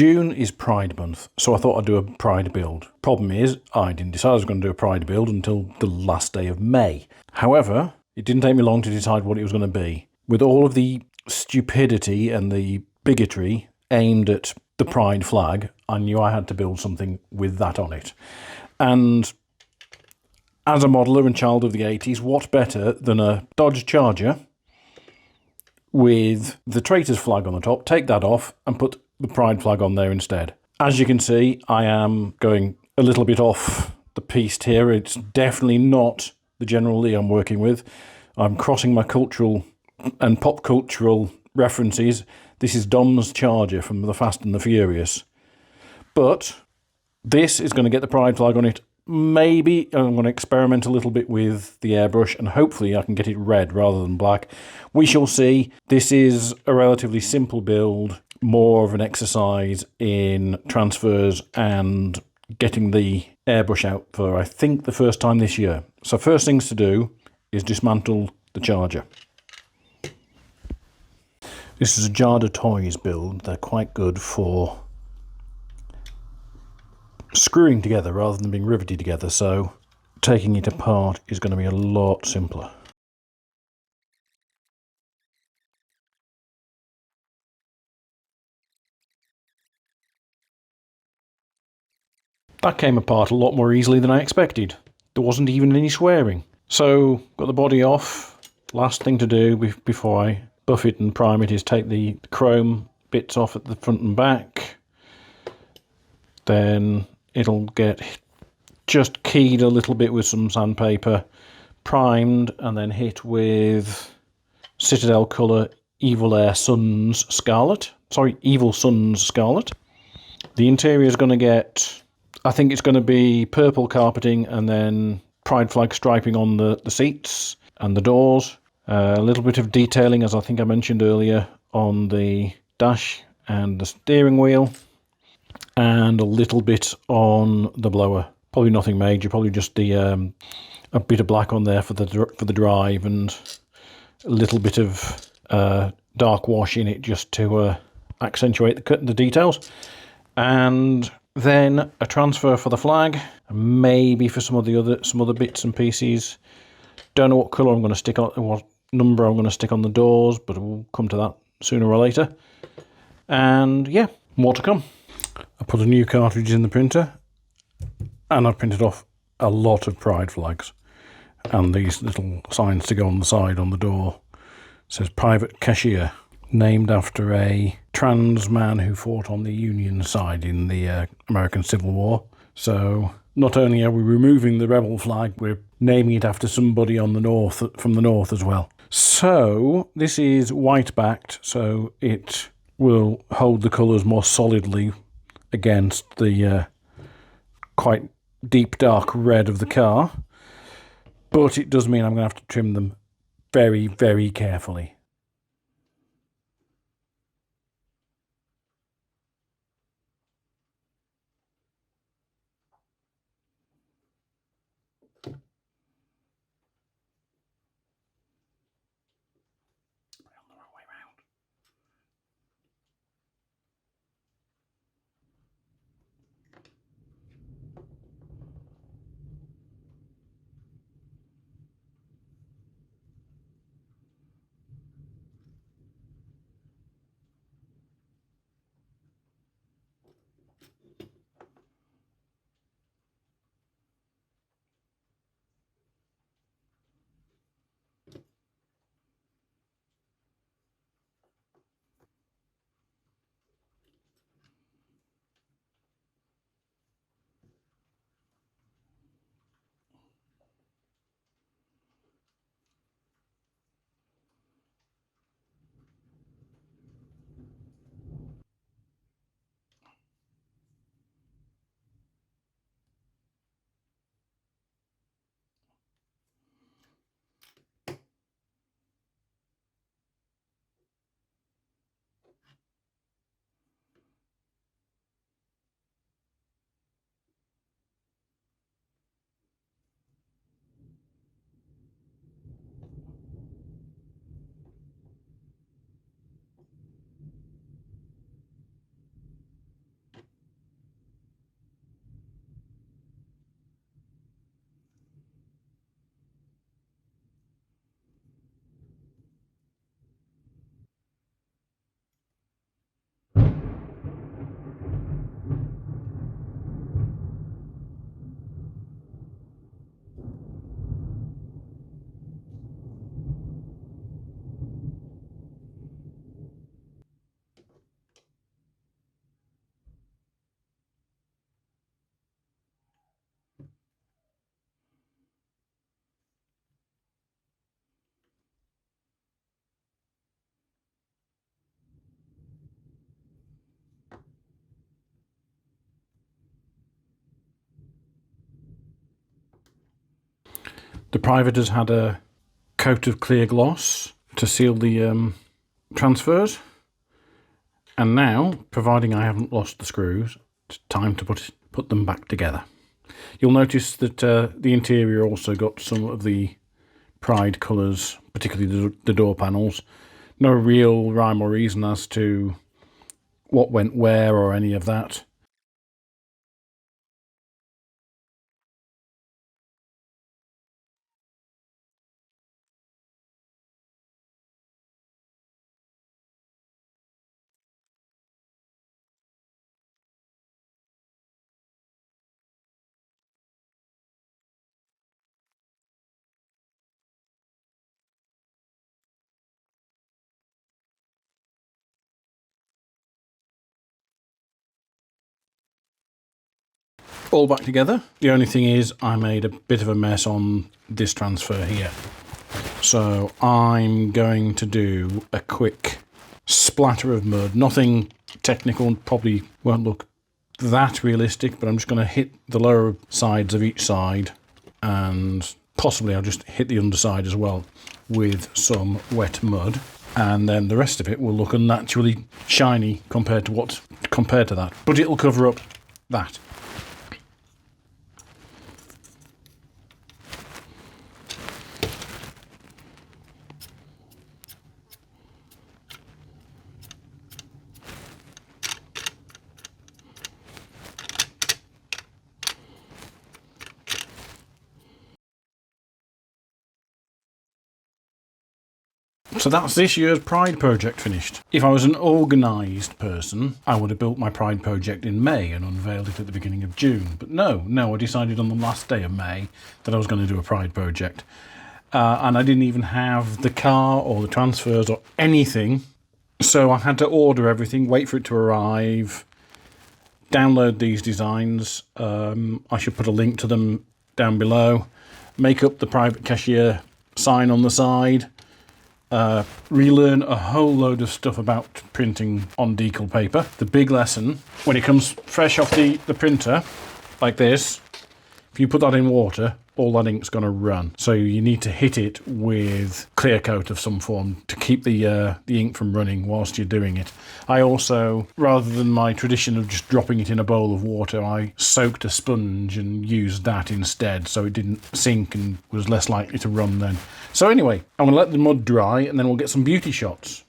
June is Pride month, so I thought I'd do a Pride build. Problem is, I didn't decide I was going to do a Pride build until the last day of May. However, it didn't take me long to decide what it was going to be. With all of the stupidity and the bigotry aimed at the Pride flag, I knew I had to build something with that on it. And as a modeller and child of the 80s, what better than a Dodge Charger with the Traitors flag on the top, take that off and put the Pride flag on there instead. As you can see, I am going a little bit off the piste here. It's definitely not the General Lee I'm working with. I'm crossing my cultural and pop cultural references. This is Dom's Charger from The Fast and the Furious. But this is going to get the Pride flag on it. Maybe I'm going to experiment a little bit with the airbrush and hopefully I can get it red rather than black. We shall see. This is a relatively simple build, more of an exercise in transfers and getting the airbrush out for, I think, the first time this year. So first things to do is dismantle the Charger. This is a Jada Toys build. They're quite good for screwing together rather than being riveted together, so taking it apart is going to be a lot simpler. That came apart a lot more easily than I expected. There wasn't even any swearing. So, got the body off. Last thing to do before I buff it and prime it is take the chrome bits off at the front and back. Then it'll get just keyed a little bit with some sandpaper, primed, and then hit with Citadel Colour Evil Sun's Scarlet. The interior is going to get, I think it's going to be purple carpeting and then Pride flag striping on the seats and the doors. A little bit of detailing, as I think I mentioned earlier, on the dash and the steering wheel. And a little bit on the blower. Probably nothing major. Probably just the a bit of black on there for the drive and a little bit of dark wash in it just to accentuate the details. And then a transfer for the flag, maybe for some other bits and pieces. Don't know what colour I'm going to stick on, what number I'm going to stick on the doors, but we'll come to that sooner or later. And yeah, more to come. I put a new cartridge in the printer and I've printed off a lot of Pride flags and these little signs to go on the side on the door. It says Private Cashier, named after a trans man who fought on the Union side in the American Civil War. So not only are we removing the rebel flag, we're naming it after somebody on the north, from the north as well. So this is white backed, so it will hold the colours more solidly against the quite deep dark red of the car, but it does mean I'm going to have to trim them very, very carefully. The private has had a coat of clear gloss to seal the transfers. And now, providing I haven't lost the screws, it's time to put them back together. You'll notice that the interior also got some of the Pride colours, particularly the door panels. No real rhyme or reason as to what went where or any of that. All back together. The only thing is I made a bit of a mess on this transfer here. So I'm going to do a quick splatter of mud. Nothing technical, probably won't look that realistic, but I'm just going to hit the lower sides of each side, and possibly I'll just hit the underside as well with some wet mud, and then the rest of it will look unnaturally shiny compared to that, but it'll cover up that. So that's this year's Pride project finished. If I was an organised person, I would have built my Pride project in May and unveiled it at the beginning of June. But no, I decided on the last day of May that I was going to do a Pride project. And I didn't even have the car or the transfers or anything. So I had to order everything, wait for it to arrive, download these designs. I should put a link to them down below. Make up the private cashier sign on the side. Relearn a whole load of stuff about printing on decal paper. The big lesson, when it comes fresh off the printer, like this, if you put that in water, all that ink's going to run. So you need to hit it with clear coat of some form to keep the ink from running whilst you're doing it. I also, rather than my tradition of just dropping it in a bowl of water, I soaked a sponge and used that instead, so it didn't sink and was less likely to run then. So anyway, I'm going to let the mud dry and then we'll get some beauty shots.